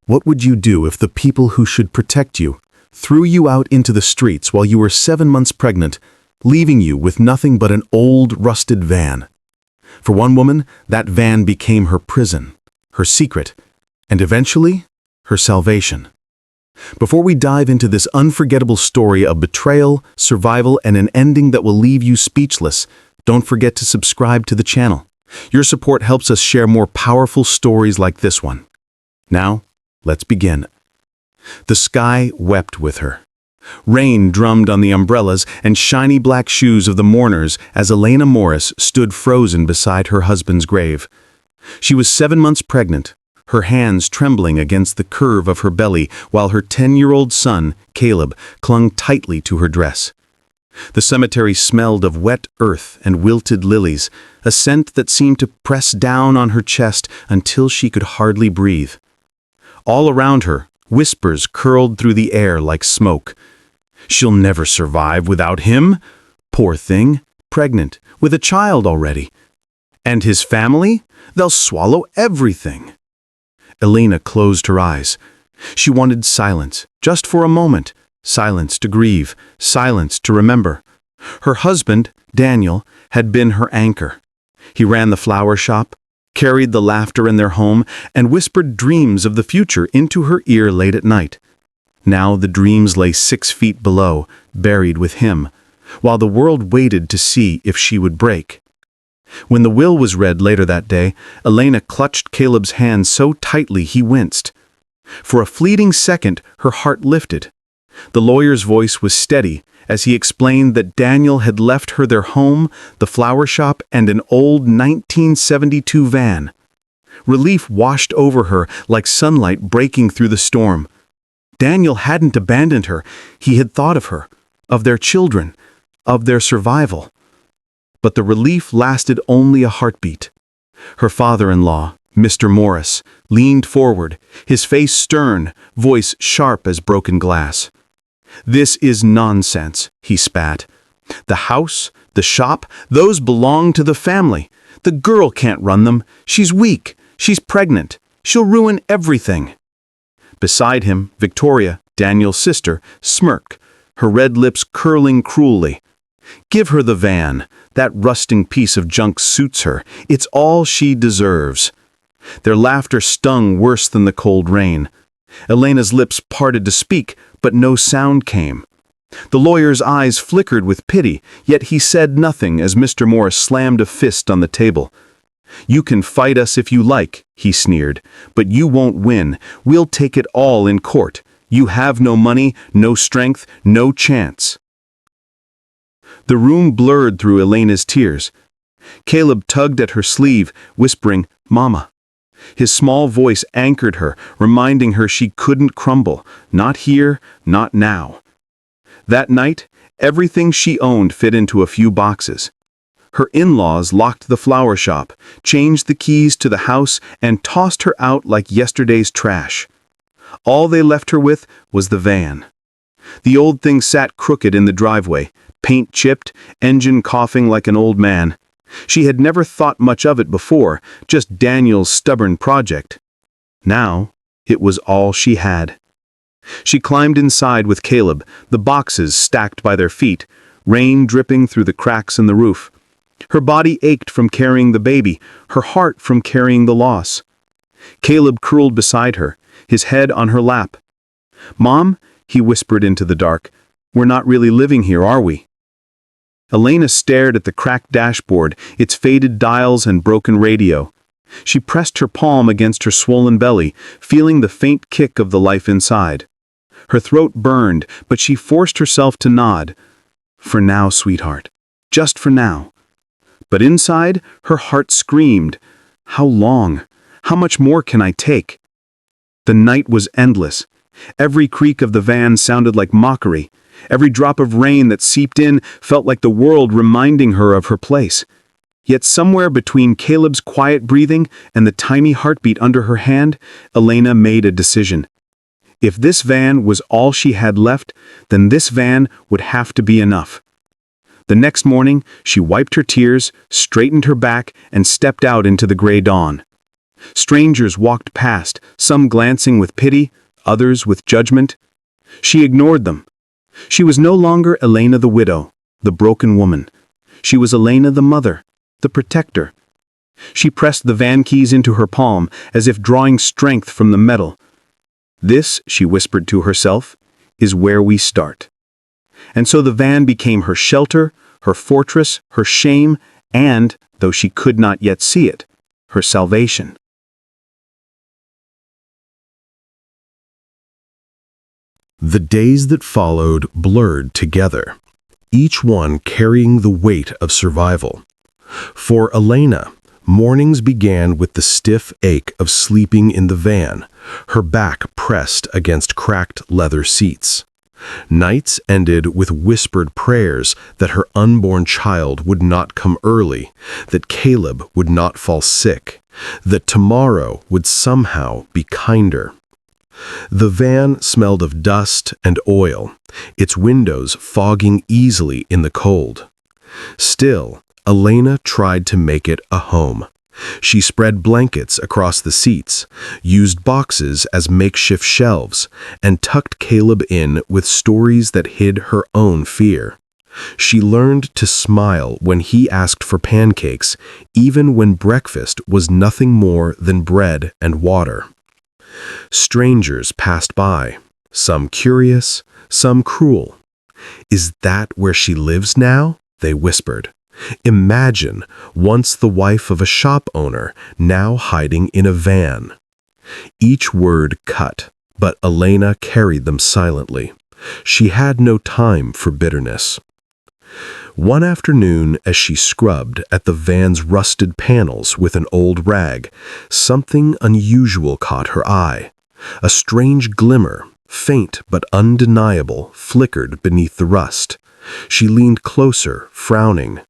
What would you do if the people who should protect you threw you out into the streets while you were 7 months pregnant, leaving you with nothing but an old, rusted van? For one woman, that van became her prison, her secret, and eventually, her salvation. Before we dive into this unforgettable story of betrayal, survival, and an ending that will leave you speechless, don't forget to subscribe to the channel. Your support helps us share more powerful stories like this one. Now, let's begin. The sky wept with her. Rain drummed on the umbrellas and shiny black shoes of the mourners as Elena Morris stood frozen beside her husband's grave. She was 7 months pregnant, her hands trembling against the curve of her belly while her 10-year-old son, Caleb, clung tightly to her dress. The cemetery smelled of wet earth and wilted lilies, a scent that seemed to press down on her chest until she could hardly breathe. All around her, whispers curled through the air like smoke. She'll never survive without him. Poor thing, pregnant, with a child already. And his family? They'll swallow everything. Elena closed her eyes. She wanted silence, just for a moment. Silence to grieve, silence to remember. Her husband, Daniel, had been her anchor. He ran the flower shop, carried the laughter in their home, and whispered dreams of the future into her ear late at night. Now the dreams lay 6 feet below, buried with him, while the world waited to see if she would break. When the will was read later that day, Elena clutched Caleb's hand so tightly he winced. For a fleeting second, her heart lifted. The lawyer's voice was steady as he explained that Daniel had left her their home, the flower shop, and an old 1972 van. Relief washed over her like sunlight breaking through the storm. Daniel hadn't abandoned her. He had thought of her, of their children, of their survival. But the relief lasted only a heartbeat. Her father-in-law, Mr. Morris, leaned forward, his face stern, voice sharp as broken glass. "This is nonsense," he spat. "The house, the shop, those belong to the family. The girl can't run them. She's weak. She's pregnant. She'll ruin everything." Beside him, Victoria, Daniel's sister, smirked, her red lips curling cruelly. "Give her the van. That rusting piece of junk suits her. It's all she deserves." Their laughter stung worse than the cold rain. Elena's lips parted to speak, but no sound came. The lawyer's eyes flickered with pity, yet he said nothing as Mr. Morris slammed a fist on the table. "You can fight us if you like," he sneered, "but you won't win. We'll take it all in court. You have no money, no strength, no chance." The room blurred through Elena's tears. Caleb tugged at her sleeve, whispering, "Mama." His small voice anchored her, reminding her she couldn't crumble, not here, not now. That night, everything she owned fit into a few boxes. Her in-laws locked the flower shop, changed the keys to the house, and tossed her out like yesterday's trash. All they left her with was the van. The old thing sat crooked in the driveway, paint chipped, engine coughing like an old man. She had never thought much of it before, just Daniel's stubborn project. Now, it was all she had. She climbed inside with Caleb, the boxes stacked by their feet, rain dripping through the cracks in the roof. Her body ached from carrying the baby, her heart from carrying the loss. Caleb curled beside her, his head on her lap. "Mom," he whispered into the dark, "we're not really living here, are we?" Elena stared at the cracked dashboard, its faded dials and broken radio. She pressed her palm against her swollen belly, feeling the faint kick of the life inside. Her throat burned, but she forced herself to nod. "For now, sweetheart. Just for now." But inside, her heart screamed, "How long? How much more can I take?" The night was endless. Every creak of the van sounded like mockery. Every drop of rain that seeped in felt like the world reminding her of her place. Yet somewhere between Caleb's quiet breathing and the tiny heartbeat under her hand, Elena made a decision. If this van was all she had left, then this van would have to be enough. The next morning, she wiped her tears, straightened her back, and stepped out into the gray dawn. Strangers walked past, some glancing with pity, others with judgment. She ignored them. She was no longer Elena the widow, the broken woman. She was Elena the mother, the protector. She pressed the van keys into her palm as if drawing strength from the metal. "This," she whispered to herself, "is where we start." And so the van became her shelter, her fortress, her shame, and, though she could not yet see it, her salvation. The days that followed blurred together, each one carrying the weight of survival. For Elena, mornings began with the stiff ache of sleeping in the van, her back pressed against cracked leather seats. Nights ended with whispered prayers that her unborn child would not come early, that Caleb would not fall sick, that tomorrow would somehow be kinder. The van smelled of dust and oil, its windows fogging easily in the cold. Still, Elena tried to make it a home. She spread blankets across the seats, used boxes as makeshift shelves, and tucked Caleb in with stories that hid her own fear. She learned to smile when he asked for pancakes, even when breakfast was nothing more than bread and water. Strangers passed by, some curious, some cruel. "Is that where she lives now?" they whispered. "Imagine, once the wife of a shop owner, now hiding in a van." Each word cut, but Elena carried them silently. She had no time for bitterness. One afternoon, as she scrubbed at the van's rusted panels with an old rag, something unusual caught her eye. A strange glimmer, faint but undeniable, flickered beneath the rust. She leaned closer, frowning.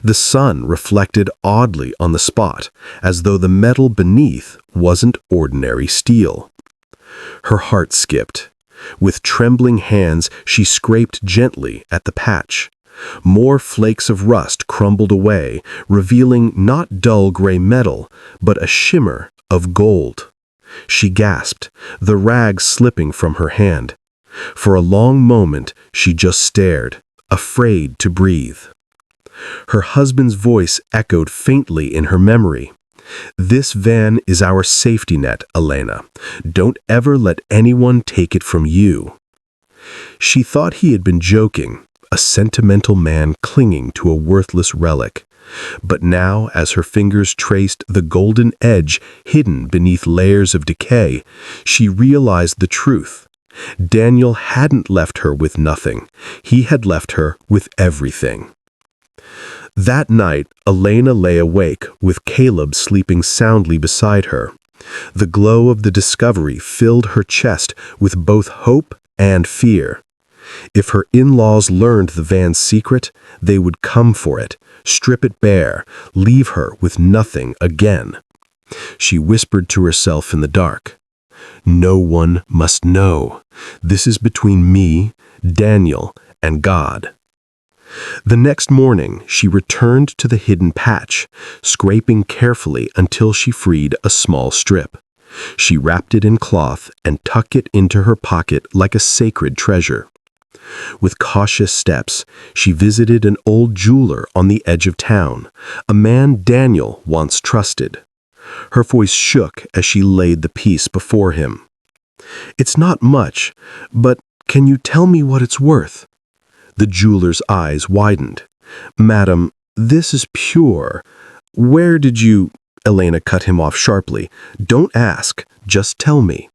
The sun reflected oddly on the spot, as though the metal beneath wasn't ordinary steel. Her heart skipped. With trembling hands, she scraped gently at the patch. More flakes of rust crumbled away, revealing not dull gray metal, but a shimmer of gold. She gasped, the rag slipping from her hand. For a long moment, she just stared, afraid to breathe. Her husband's voice echoed faintly in her memory. "This van is our safety net, Elena. Don't ever let anyone take it from you." She thought he had been joking, a sentimental man clinging to a worthless relic. But now, as her fingers traced the golden edge hidden beneath layers of decay, she realized the truth. Daniel hadn't left her with nothing. He had left her with everything. That night, Elena lay awake, with Caleb sleeping soundly beside her. The glow of the discovery filled her chest with both hope and fear. If her in-laws learned the van's secret, they would come for it, strip it bare, leave her with nothing again. She whispered to herself in the dark, "No one must know. This is between me, Daniel, and God." The next morning, she returned to the hidden patch, scraping carefully until she freed a small strip. She wrapped it in cloth and tucked it into her pocket like a sacred treasure. With cautious steps, she visited an old jeweler on the edge of town, a man Daniel once trusted. Her voice shook as she laid the piece before him. "It's not much, but can you tell me what it's worth?" The jeweler's eyes widened. "Madam, this is pure. Where did you—" Elena cut him off sharply. "Don't ask, just tell me."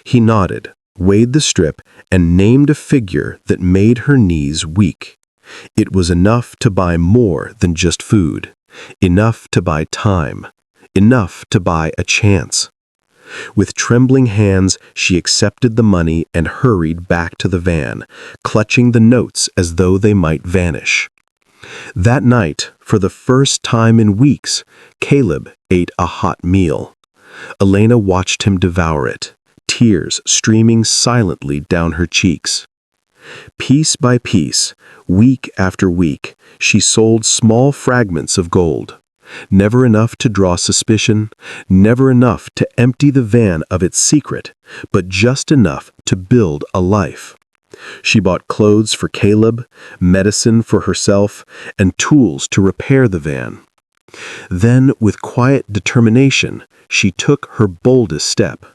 He nodded, weighed the strip, and named a figure that made her knees weak. It was enough to buy more than just food, enough to buy time, enough to buy a chance. With trembling hands, she accepted the money and hurried back to the van, clutching the notes as though they might vanish. That night, for the first time in weeks, Caleb ate a hot meal. Elena watched him devour it, tears streaming silently down her cheeks. Piece by piece, week after week, she sold small fragments of gold. Never enough to draw suspicion, never enough to empty the van of its secret, but just enough to build a life. She bought clothes for Caleb, medicine for herself, and tools to repair the van. Then, with quiet determination, she took her boldest step.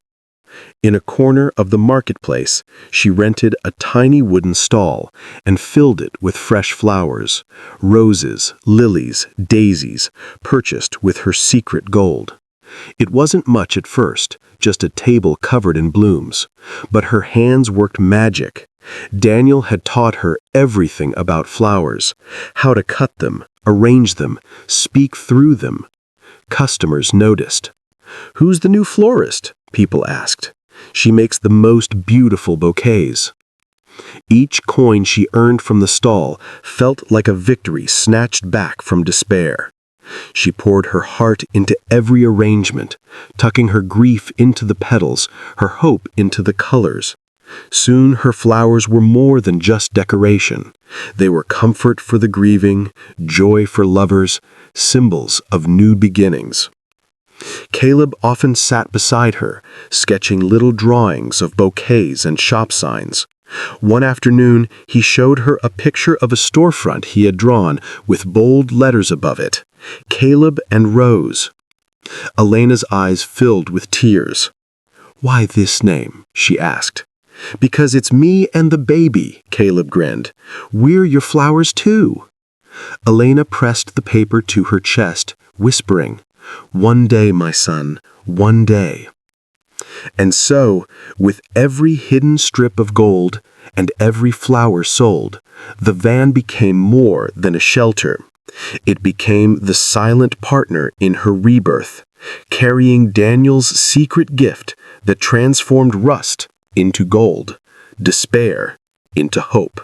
In a corner of the marketplace, she rented a tiny wooden stall and filled it with fresh flowers, roses, lilies, daisies, purchased with her secret gold. It wasn't much at first, just a table covered in blooms, but her hands worked magic. Daniel had taught her everything about flowers, how to cut them, arrange them, speak through them. Customers noticed. "Who's the new florist?" people asked. "She makes the most beautiful bouquets." Each coin she earned from the stall felt like a victory snatched back from despair. She poured her heart into every arrangement, tucking her grief into the petals, her hope into the colors. Soon her flowers were more than just decoration. They were comfort for the grieving, joy for lovers, symbols of new beginnings. Caleb often sat beside her, sketching little drawings of bouquets and shop signs. One afternoon, he showed her a picture of a storefront he had drawn with bold letters above it, "Caleb and Rose." Elena's eyes filled with tears. "Why this name?" she asked. "Because it's me and the baby," Caleb grinned. "We're your flowers too." Elena pressed the paper to her chest, whispering, "One day, my son, one day." And so, with every hidden strip of gold and every flower sold, the van became more than a shelter. It became the silent partner in her rebirth, carrying Daniel's secret gift that transformed rust into gold, despair into hope.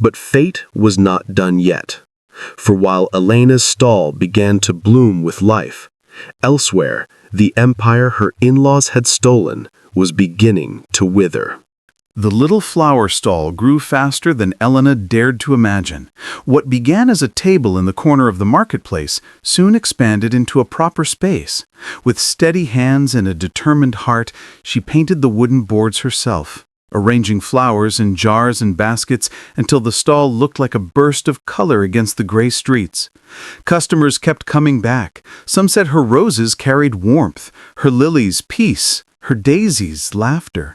But fate was not done yet. For while Elena's stall began to bloom with life, elsewhere, the empire her in-laws had stolen was beginning to wither. The little flower stall grew faster than Elena dared to imagine. What began as a table in the corner of the marketplace soon expanded into a proper space. With steady hands and a determined heart, she painted the wooden boards herself, arranging flowers in jars and baskets until the stall looked like a burst of color against the gray streets. Customers kept coming back. Some said her roses carried warmth, her lilies peace, her daisies laughter.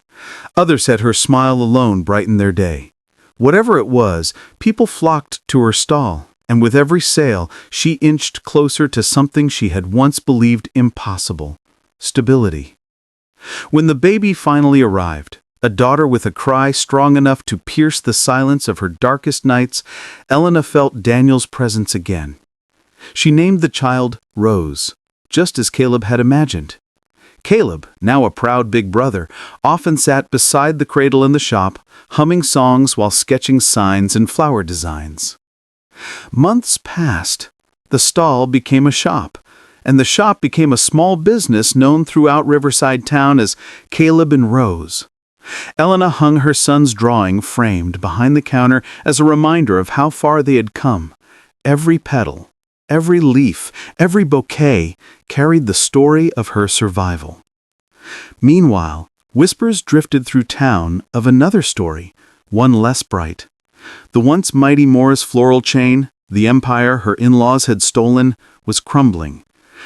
Others said her smile alone brightened their day. Whatever it was, people flocked to her stall, and with every sale, she inched closer to something she had once believed impossible: stability. When the baby finally arrived, a daughter with a cry strong enough to pierce the silence of her darkest nights, Elena felt Daniel's presence again. She named the child Rose, just as Caleb had imagined. Caleb, now a proud big brother, often sat beside the cradle in the shop, humming songs while sketching signs and flower designs. Months passed. The stall became a shop, and the shop became a small business known throughout Riverside Town as Caleb and Rose. Elena hung her son's drawing framed behind the counter as a reminder of how far they had come. Every petal, every leaf, every bouquet carried the story of her survival. Meanwhile, whispers drifted through town of another story, one less bright. The once mighty Morris floral chain, the empire her in-laws had stolen, was crumbling.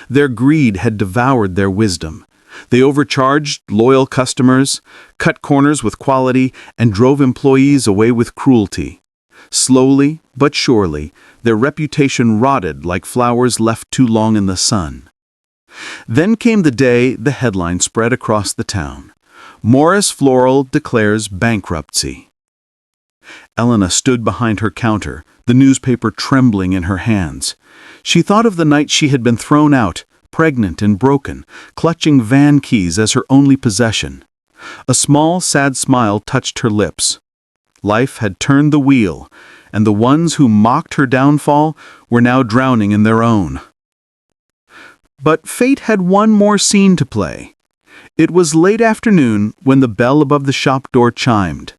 Their greed had devoured their wisdom. They overcharged loyal customers, cut corners with quality, and drove employees away with cruelty. Slowly but surely, their reputation rotted like flowers left too long in the sun. Then came the day the headline spread across the town: Morris Floral declares bankruptcy. Elena stood behind her counter, the newspaper trembling in her hands. She thought of the night she had been thrown out, pregnant and broken, clutching van keys as her only possession. A small, sad smile touched her lips. Life had turned the wheel, and the ones who mocked her downfall were now drowning in their own. But fate had one more scene to play. It was late afternoon when the bell above the shop door chimed.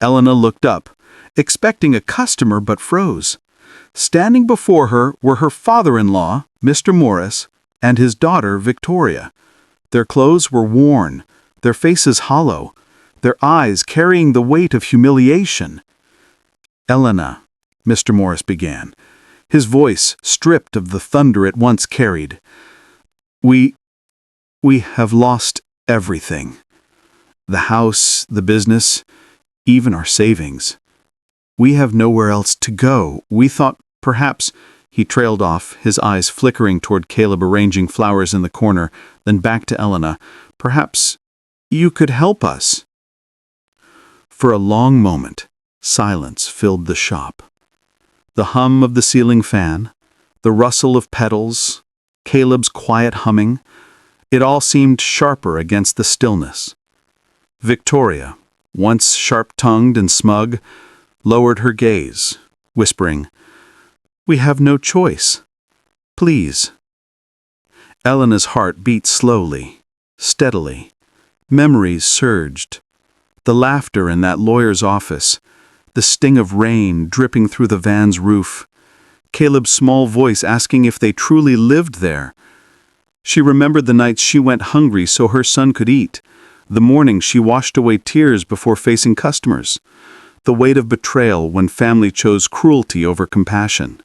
Elena looked up, expecting a customer, but froze. Standing before her were her father-in-law, Mr. Morris, and his daughter Victoria. Their clothes were worn, their faces hollow, their eyes carrying the weight of humiliation. "Elena," Mr. Morris began, his voice stripped of the thunder it once carried. We have lost everything. The house, the business, even our savings. We have nowhere else to go. We thought perhaps—" He trailed off, his eyes flickering toward Caleb arranging flowers in the corner, then back to Elena. "Perhaps you could help us." For a long moment, silence filled the shop. The hum of the ceiling fan, the rustle of petals, Caleb's quiet humming, it all seemed sharper against the stillness. Victoria, once sharp-tongued and smug, lowered her gaze, whispering, "We have no choice. Please." Elena's heart beat slowly, steadily. Memories surged. The laughter in that lawyer's office, the sting of rain dripping through the van's roof, Caleb's small voice asking if they truly lived there. She remembered the nights she went hungry so her son could eat, the mornings she washed away tears before facing customers, the weight of betrayal when family chose cruelty over compassion.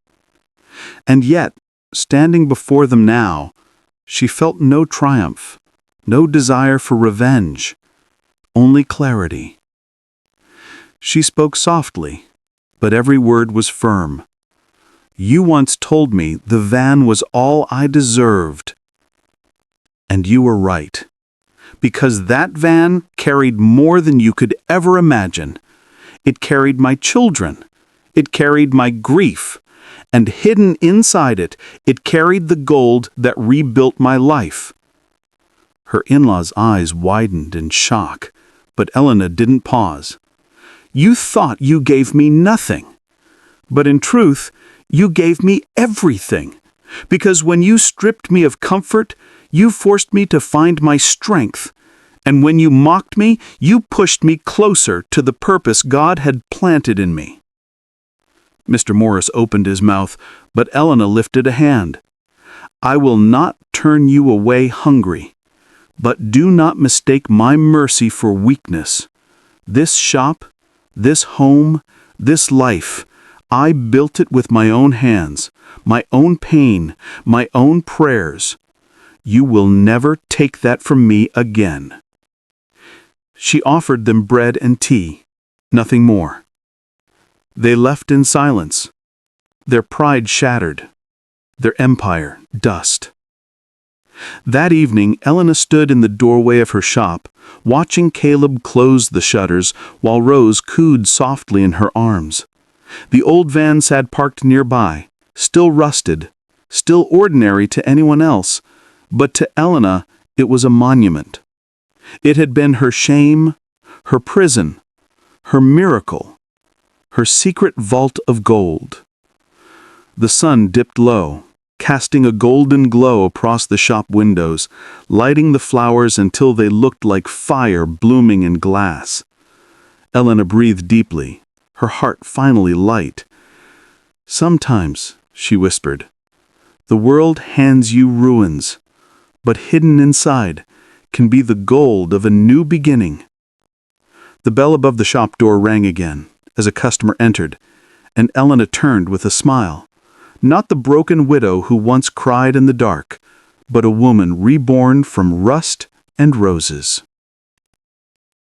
And yet, standing before them now, she felt no triumph, no desire for revenge, only clarity. She spoke softly, but every word was firm. "You once told me the van was all I deserved. And you were right, because that van carried more than you could ever imagine. It carried my children. It carried my grief. And hidden inside it, it carried the gold that rebuilt my life." Her in-laws' eyes widened in shock, but Elena didn't pause. "You thought you gave me nothing. But in truth, you gave me everything. Because when you stripped me of comfort, you forced me to find my strength. And when you mocked me, you pushed me closer to the purpose God had planted in me." Mr. Morris opened his mouth, but Elena lifted a hand. "I will not turn you away hungry, but do not mistake my mercy for weakness. This shop, this home, this life, I built it with my own hands, my own pain, my own prayers. You will never take that from me again." She offered them bread and tea, nothing more. They left in silence, their pride shattered, their empire dust. That evening, Elena stood in the doorway of her shop, watching Caleb close the shutters while Rose cooed softly in her arms. The old van sat parked nearby, still rusted, still ordinary to anyone else, but to Elena it was a monument. It had been her shame, her prison, her miracle, her secret vault of gold. The sun dipped low, casting a golden glow across the shop windows, lighting the flowers until they looked like fire blooming in glass. Elena breathed deeply, her heart finally light. "Sometimes," she whispered, "the world hands you ruins, but hidden inside can be the gold of a new beginning." The bell above the shop door rang again as a customer entered, and Elena turned with a smile. Not the broken widow who once cried in the dark, but a woman reborn from rust and roses.